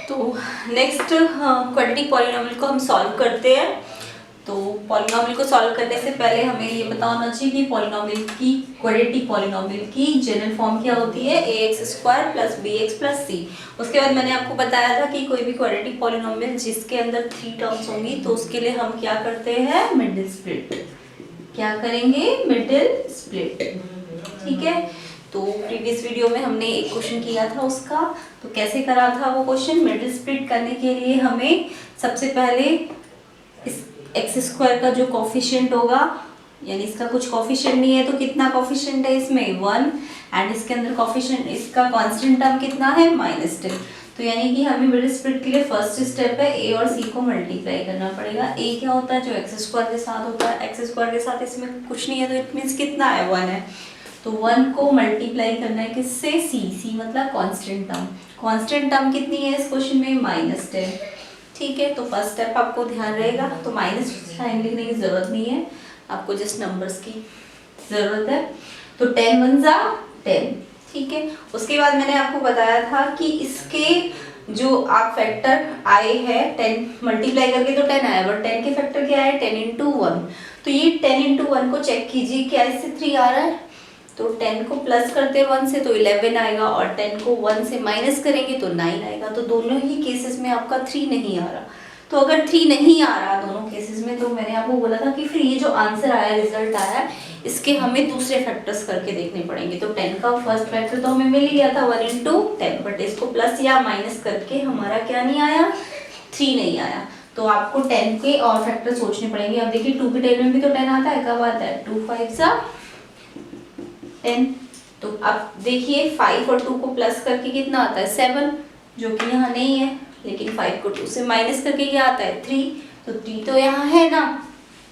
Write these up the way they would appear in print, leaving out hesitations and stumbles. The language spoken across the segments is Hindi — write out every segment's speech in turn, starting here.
तो नेक्स्ट क्वाड्रेटिक पॉलिनोमियल को हम सॉल्व करते हैं। तो पॉलिनोमियल को सॉल्व करने से पहले हमें ये पता होना चाहिए कि पॉलिनोमियल की क्वाड्रेटिक पॉलिनोमियल की जनरल फॉर्म क्या होती है, ax² + bx + c। उसके बाद मैंने आपको बताया था कि कोई भी क्वाड्रेटिक पॉलिनोमियल जिसके अंदर 3 टर्म्स होंगी तो उसके लिए हम क्या करते हैं, मिडिल स्प्लिट। क्या करेंगे, मिडिल स्प्लिट। ठीक है। तो प्रीवियस वीडियो में हमने एक क्वेश्चन किया था उसका, तो कैसे करा था वो क्वेश्चन। मिडिल स्प्लिट करने के लिए हमें सबसे पहले इस x² का जो कोफिशिएंट होगा, यानी इसका कुछ कोफिशिएंट नहीं है तो कितना कोफिशिएंट है इसमें, 1, एंड इसके अंदर कोफिशिएंट इसका कांस्टेंट टर्म कितना है, -10। तो यानी कि हमें मिडिल स्प्लिट के लिए फर्स्ट स्टेप है a और c को मल्टीप्लाई करना पड़ेगा। a क्या होता है, जो x² के साथ होता है, x² के साथ इसमें कुछ नहीं है तो इट मीन्स कितना है, 1 है। तो 1 को मल्टीप्लाई करना है किससे, c मतलब कांस्टेंट टर्म। कांस्टेंट टर्म कितनी है इस क्वेश्चन में, -10। ठीक है। तो फर्स्ट स्टेप आपको ध्यान रहेगा, तो माइनस साइन लिखने की जरूरत नहीं है, आपको जस्ट नंबर्स की जरूरत है। तो 10 × 1 = 10। ठीक है। उसके बाद मैंने आपको बताया था कि इसके जो आप फैक्टर आए हैं 10 मल्टीप्लाई करके तो 10 आया, बट 10 के फैक्टर क्या है, 10 × 1। तो ये 10 × 1 को चेक कीजिए, क्या इससे 3 आ रहा है, तो 10 को प्लस करते हैं 1 से तो 11 आएगा, और 10 को 1 से माइनस करेंगे तो 9 आएगा। तो दोनों ही केसेस में आपका 3 नहीं आ रहा। तो अगर 3 नहीं आ रहा दोनों केसेस में, तो मैंने आपको बोला था कि फिर ये जो आंसर आया, रिजल्ट आया, इसके हमें दूसरे फैक्टर्स करके देखने पड़ेंगे। तो 10 का फर्स्ट फैक्टर तो हमें मिल गया था 1 × 10, बट इसको प्लस या माइनस करके हमारा क्या नहीं आया, 3 नहीं आया। तो आपको 10 के और फैक्टर सोचने पड़ेंगे। अब देखिए 2 के टेबल में भी तो 10 आता है, कब आता है, 2 × 5 = 10। तो अब देखिए 5 और 2 को प्लस करके कितना आता है, 7, जो कि यहाँ नहीं है, लेकिन 5 को 2 से माइनस करके क्या आता है, 3। तो 3 तो यहाँ है ना,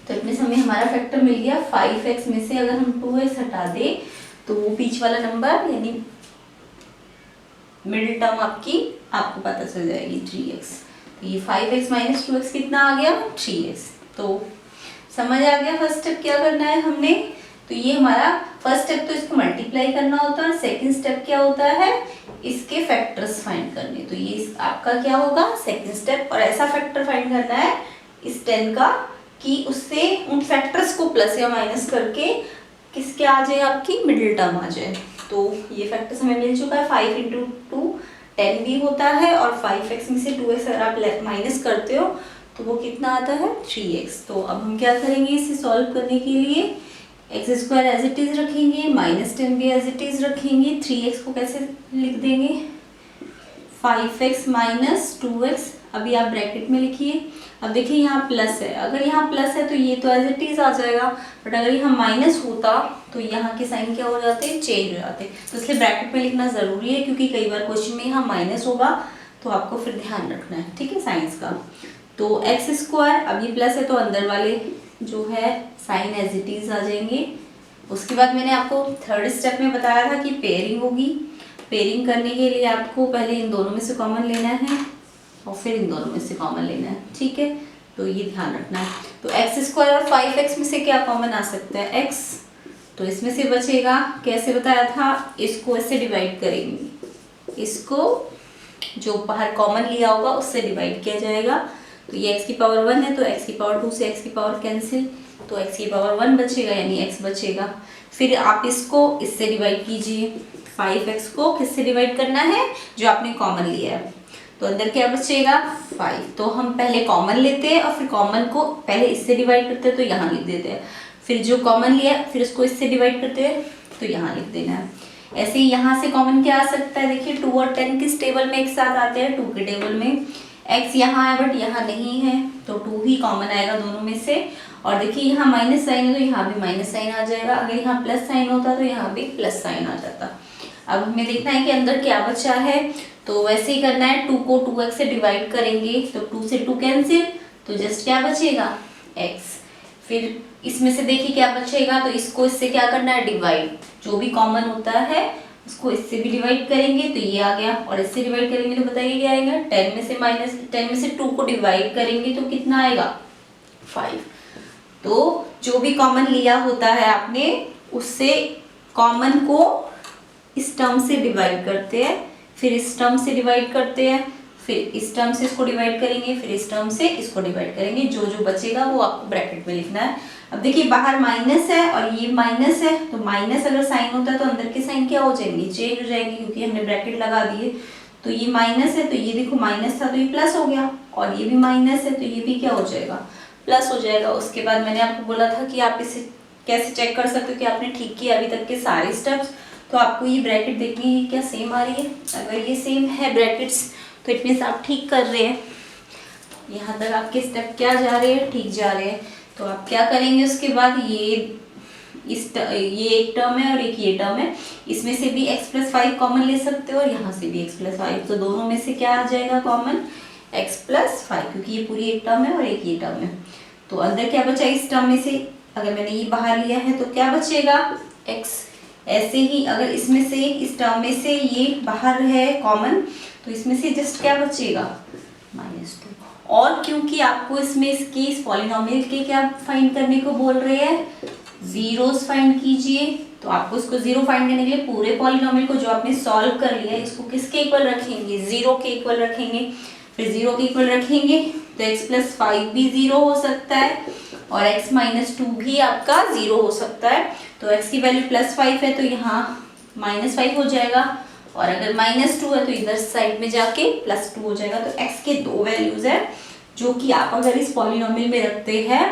तो इसमें हमें हमारा फैक्टर मिल गया 5x में से अगर हम 2x हटा दे तो वो बीच वाला नंबर यानी मिडिल टर्म आपको पता चल जाएगी, 3x। तो ये 5x - 2x कितना आ गया, 3x। तो समझ आ गया फर्स्ट स्टेप क्या करना है हमने। तो ये हमारा फर्स्ट स्टेप, तो इसको मल्टीप्लाई करना होता है, और सेकंड स्टेप क्या होता है, इसके फैक्टर्स फाइंड करने। तो ये आपका क्या होगा, सेकंड स्टेप। और ऐसा फैक्टर फाइंड करना है इस 10 का कि उससे उन फैक्टर्स को प्लस या माइनस करके किसके आ जाए, आपकी मिडिल टर्म आ जाए। तो ये फैक्टर्स हमें मिल चुका है, 5 × 2 10 भी होता है, और 5x में से 2x अगर आप माइनस करते हो तो वो कितना आता है, 3x। तो अब हम क्या करेंगे, इसे सॉल्व करने के लिए x² एज इट इज रखेंगे, -10 भी एज इट इज रखेंगे, 3x को कैसे लिख देंगे, 5x - 2x। अभी आप ब्रैकेट में लिखिए। अब देखिए यहाँ प्लस है, अगर यहाँ प्लस है तो ये तो एज इट इज आ जाएगा, बट अगर यहाँ माइनस होता तो यहाँ के साइन क्या हो जाते, चेंज हो जाते। तो इसलिए ब्रैकेट में लिखना जरूरी है, क्योंकि कई बार क्वेश्चन में यहाँ माइनस होगा, तो आपको फिर ध्यान रखना है, ठीक है, साइंस का। तो x², अब ये प्लस है तो अंदर वाले जो है साइन एज इट इज आ जाएंगे। उसके बाद मैंने आपको थर्ड स्टेप में बताया था कि पेयरिंग होगी। पेयरिंग करने के लिए आपको पहले इन दोनों में से कॉमन लेना है और फिर इन दोनों में से कॉमन लेना है, ठीक है। तो ये ध्यान रखना है। तो x² और 5x में से क्या कॉमन आ सकता है, x। तो इसमें से बचेगा, कैसे बताया था, इसको इससे डिवाइड करेंगे, इसको जो बाहर कॉमन लिया होगा उससे डिवाइड किया जाएगा। तो ये x⁻1 है, तो x⁻2 से x⁻1 कैंसिल, तो x⁻1 बचेगा, यानी x बचेगा। फिर आप इसको इससे डिवाइड कीजिए, 5x को किससे डिवाइड करना है, जो आपने कॉमन लिया है। तो अंदर क्या बचेगा, 5। तो हम पहले कॉमन लेते हैं और फिर कॉमन को पहले इससे डिवाइड करते हैं, तो यहाँ लिख देते हैं। फिर जो कॉमन लिया फिर उसको इससे डिवाइड करते हैं, तो यहाँ लिख देना है। ऐसे ही यहाँ से कॉमन क्या आ सकता है, देखिए 2 और 10 किस टेबल में एक साथ आते हैं, 2 के टेबल में। x यहाँ है बट यहाँ नहीं है, तो 2 ही कॉमन आएगा दोनों में से। और देखिए यहाँ माइनस साइन है तो यहाँ भी माइनस साइन आ जाएगा, अगर यहाँ प्लस साइन होता तो यहाँ भी प्लस साइन आ जाता। अब हमें देखना है कि अंदर क्या बचा है, तो वैसे ही करना है, 2 को 2x से डिवाइड करेंगे तो 2 से 2 कैंसिल, तो जस्ट क्या बचेगा, x। फिर इसमें से देखिए क्या बचेगा, तो इसको इससे क्या करना है, डिवाइड। जो भी कॉमन होता है उसको इससे भी डिवाइड करेंगे, तो ये आ गया, और इससे डिवाइड करेंगे तो बताइए क्या आएगा, 10 में से 2 को डिवाइड करेंगे तो कितना आएगा, 5। तो जो भी कॉमन लिया होता है आपने, उससे कॉमन को इस टर्म से डिवाइड करते हैं, फिर इस टर्म से डिवाइड करते हैं, फिर इस टर्म से इसको डिवाइड करेंगे, फिर इस टर्म से इसको डिवाइड करेंगे, जो जो बचेगा वो आपको ब्रैकेट में लिखना है। अब देखिए बाहर माइनस है और ये माइनस है, तो माइनस अगर साइन होता है तो अंदर के साइन क्या हो जाएंगे, चेंज हो जाएंगे, क्योंकि हमने ब्रैकेट लगा दिए। तो ये माइनस है, तो ये देखो माइनस था तो ये प्लस हो गया, और ये भी माइनस है तो ये भी क्या हो जाएगा, प्लस हो जाएगा। उसके बाद मैंने आपको बोला था कि आप इसे कैसे चेक कर सकते हो कि आपने ठीक किया अभी तक के सारे स्टेप्स। तो आपको ये ब्रैकेट देखनी है क्या सेम आ रही है, अगर ये सेम है ब्रैकेट्स तो इट मीन्स आप ठीक कर रहे हैं। यहाँ तक आपके स्टेप क्या जा रहे हैं, ठीक जा रहे हैं। तो आप क्या करेंगे उसके बाद, ये एक टर्म है और एक ये टर्म है, इसमें से भी x+5 कॉमन ले सकते हो और यहाँ से भी x+5, तो दोनों में से क्या आ जाएगा कॉमन, x+5, क्योंकि ये पूरी एक टर्म है और एक ये टर्म है। तो अंदर क्या बचा इस टर्म में से, अगर मैंने ये बाहर लिया है तो क्या बचेगा x। ऐसे ही अगर इसमें से इस टर्म में से ये बाहर है कॉमन, तो इसमें से जस्ट क्या बचेगा, -2। और क्योंकि आपको इसमें इसके इस पॉलिनोमियल के क्या फाइंड करने को बोल रहे हैं, जीरोस फाइंड कीजिए। तो आपको इसको जीरो फाइंड करने के लिए पूरे पॉलिनोमियल को जो आपने सॉल्व कर लिया है इसको किसके इक्वल रखेंगे, जीरो के इक्वल रखेंगे। फिर जीरो के इक्वल रखेंगे तो x+5 भी जीरो हो सकता है और x-2 भी आपका जीरो हो सकता है। तो x की वैल्यू +5 है तो यहाँ -5 हो जाएगा, और अगर -2 है तो इधर साइड में जाके +2 हो जाएगा। तो x के दो वैल्यूज है जो कि आप अगर इस पॉलिनोमियल में रखते हैं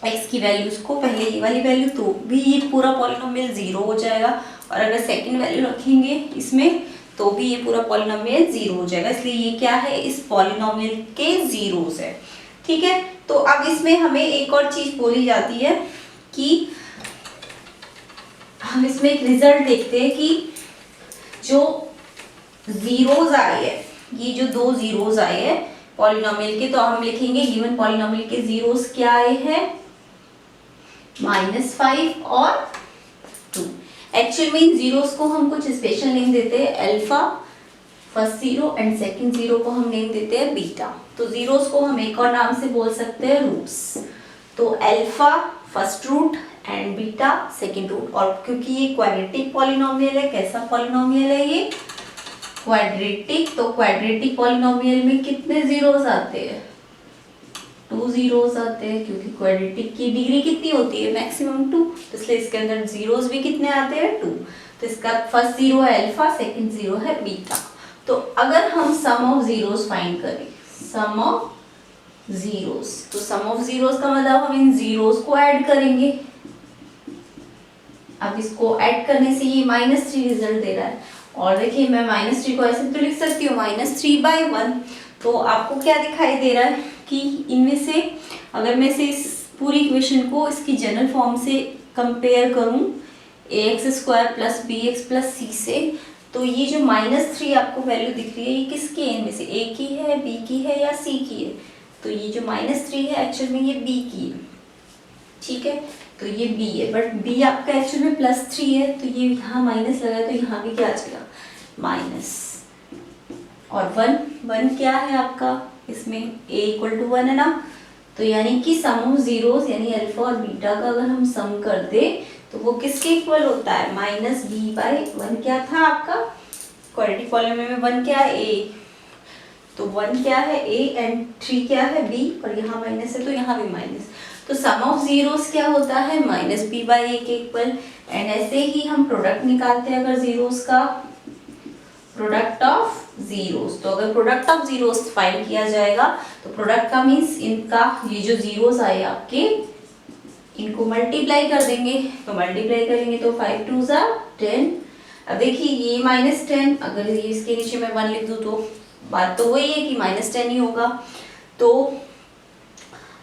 x की वैल्यूज को, पहले ये वाली वैल्यू, तो भी ये पूरा पॉलिनोमियल जीरो हो जाएगा, और अगर सेकंड वैल्यू रखेंगे इसमें तो भी ये पूरा पॉलिनोमियल जीरो हो जाएगा। इसलिए ये क्या है, इस पॉलिनोमियल के जीरोस है। ठीक है, तो अब इसमें हमें एक और चीज बोली जाती है कि हम इसमें एक रिजल्ट देखते हैं कि जो जीरोस आए हैं, ये जो दो जीरोस आए हैं पॉलिनोमियल के, तो हम लिखेंगे गिवन पॉलिनोमियल के जीरोस क्या आए हैं, -5 और 2। एक्चुअल में इन जीरोस को हम कुछ स्पेशल नेम देते हैं, alpha first zero and second zero को हम नेम देते हैं बीटा। तो जीरोस को हम एक और नाम से बोल सकते हैं रूट्स। तो alpha first root and beta second root. और क्योंकि ये क्वाड्रेटिक पॉलिनोमियल है, कैसा पॉलिनोमियल है ये, क्वाड्रेटिक, तो क्वाड्रेटिक पॉलिनोमियल में कितने जीरोस आते हैं, 2 जीरोस आते हैं, क्योंकि क्वाड्रेटिक की डिग्री कितनी होती है, मैक्सिमम 2, तो इसलिए इसके अंदर जीरोस भी कितने आते हैं, 2। तो इसका फर्स्ट जीरो है अल्फा, सेकंड जीरो है बीटा। तो अगर हम सम ऑफ जीरोस फाइंड करें, सम ऑफ जीरोस, तो सम ऑफ जीरोस का मतलब हम इन जीरोस को ऐड करेंगे। अब इसको ऐड करने से ये -3 रिजल्ट दे रहा है, और देखिए मैं -3 को ऐसे तो लिख सकती हूँ -3/1। तो आपको क्या दिखाई दे रहा है कि इनमें से अगर मैं से इस पूरी इक्वेशन को इसकी जनरल फॉर्म से कंपेयर करूं ax² + bx + c से, तो ये जो -3 आपको वैल्यू दिख रही है, ये किसकी है, इनमें से a की है, b की है या c की है। तो ये जो -3 है एक्चुअल में ये b की है, ठीक है, तो ये b है, बट b आपका एक्चुअल में +3 है, तो ये यहाँ माइनस लगा है, तो यहाँ भी क्या आ जाएगा माइनस। और 1 क्या है आपका, इसमें a = 1 है ना, तो यानी कि सम ऑफ जीरोस यानी अल्फा और बीटा का अगर हम सम कर दे तो वो किसके इक्वल होता है, -b/1। क्या था आपका क्वाड्रेटिक पॉलिनोमियल में 1 क्या है, a, तो 1 क्या है a एंड 3 क्या है b, और यहाँ माइनस है तो यहाँ भी माइनस। तो सम ऑफ जीरोस क्या होता है, -b/a के इक्वल। एंड ऐसे ही हम प्रोडक्ट निकालते हैं अगर जीरोस का, प्रोडक्ट ऑफ जीरोस। तो अगर प्रोडक्ट ऑफ जीरोस फाइंड किया जाएगा तो प्रोडक्ट का मीन्स इनका ये जो जीरोस आए आपके, इनको मल्टीप्लाई कर देंगे। तो मल्टीप्लाई करेंगे तो 5 2 10। अब देखिए ये -10, अगर ये इसके नीचे मैं 1 लिख दूँ तो बात तो वही है कि -10 ही होगा। तो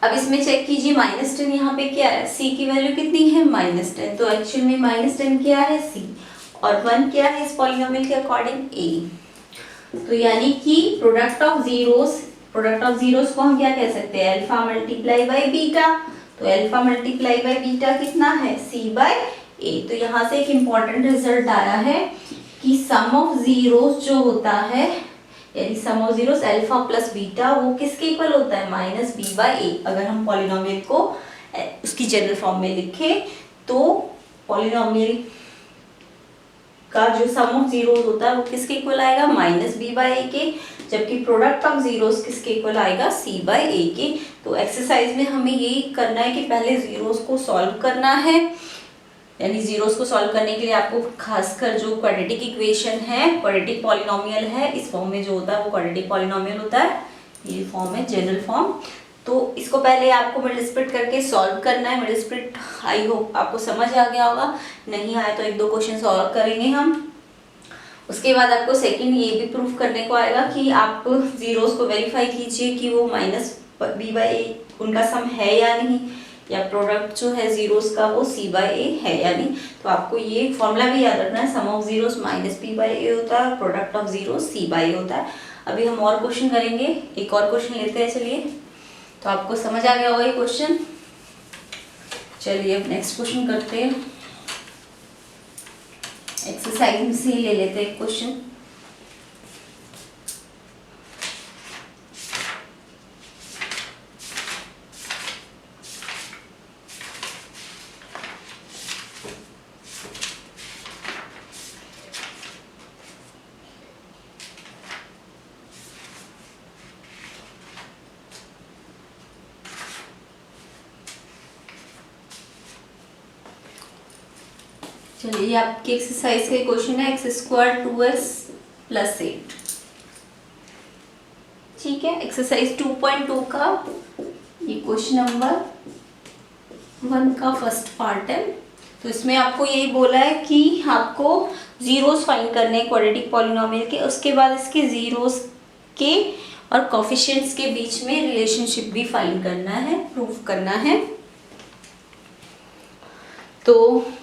अब इसमें चेक कीजिए -10 यहाँ पे क्या है, c की वैल्यू कितनी है -10, तो एक्चुअल में -10 क्या है c, और 1 क्या है इस पॉलिनोमियल के अकॉर्डिंग a। तो यानी कि प्रोडक्ट ऑफ जीरोस को हम क्या कह सकते हैं, अल्फा × बीटा। तो अल्फा × बीटा कितना है, c/a। तो यहाँ से एक इम्पॉर्टेंट रिजल्ट आया है कि सम ऑफ जीरोस जो होता है, यानी सम ऑफ जीरोस अल्फा + बीटा, वो किसके इक्वल होता है, -b/a। अगर हम पॉलिनोमियल को उसकी जनरल फॉर्म में लिखें तो पॉलिनोमियल का जो सम ऑफ जीरोस होता है वो किसके इक्वल आएगा, माइनस बी बाई ए के, जबकि प्रोडक्ट ऑफ जीरोस किसके इक्वल आएगा, सी बाई ए के। तो एक्सरसाइज में हमें यही करना है कि पहले जीरोस को सॉल्व करना है, यानी जीरोस को सॉल्व करने के लिए आपको खासकर जो क्वाड्रेटिक इक्वेशन है, क्वाड्रेटिक पॉलिनोमियल है, इस फॉर्म में जो होता है वो क्वाड्रेटिक पॉलिनोमियल होता है, ये फॉर्म है जनरल फॉर्म। तो इसको पहले आपको मिडिल स्प्लिट करके सॉल्व करना है। मिडिल स्प्लिट आई होप आपको समझ आ गया होगा, नहीं आया तो एक दो क्वेश्चन सॉल्व करेंगे हम। उसके बाद आपको सेकंड ये भी प्रूफ करने को आएगा कि आप जीरोस को वेरीफाई कीजिए कि वो माइनस बी बाई ए उनका सम है या नहीं, या प्रोडक्ट जो है जीरोस का वो सी बाई ए है या नहीं। तो आपको ये फॉर्मूला भी याद रखना है, sum of zeros minus b by a होता है, product of zeros c by a होता है। अभी हम और क्वेश्चन करेंगे, एक और क्वेश्चन लेते हैं चलिए। तो आपको समझ आ गया होगा ये क्वेश्चन। चलिए अब नेक्स्ट क्वेश्चन करते हैं, एक्सरसाइज में से ही ले लेते हैं क्वेश्चन। चलिए ये आपकी एक्सरसाइज का क्वेश्चन है, एक्स स्क्वायर 2x प्लस 8। ठीक है, एक्सरसाइज 2.2 का ये क्वेश्चन नंबर 1 का फर्स्ट पार्ट है। तो इसमें आपको यही बोला है कि आपको जीरोस फाइंड करने हैं क्वाड्रेटिक पॉलिनोमियल के, उसके बाद इसके जीरोस के और कोफिशिएंट्स के बीच में रिलेशनशिप भी फाइंड करना है, प्रूफ करना है। तो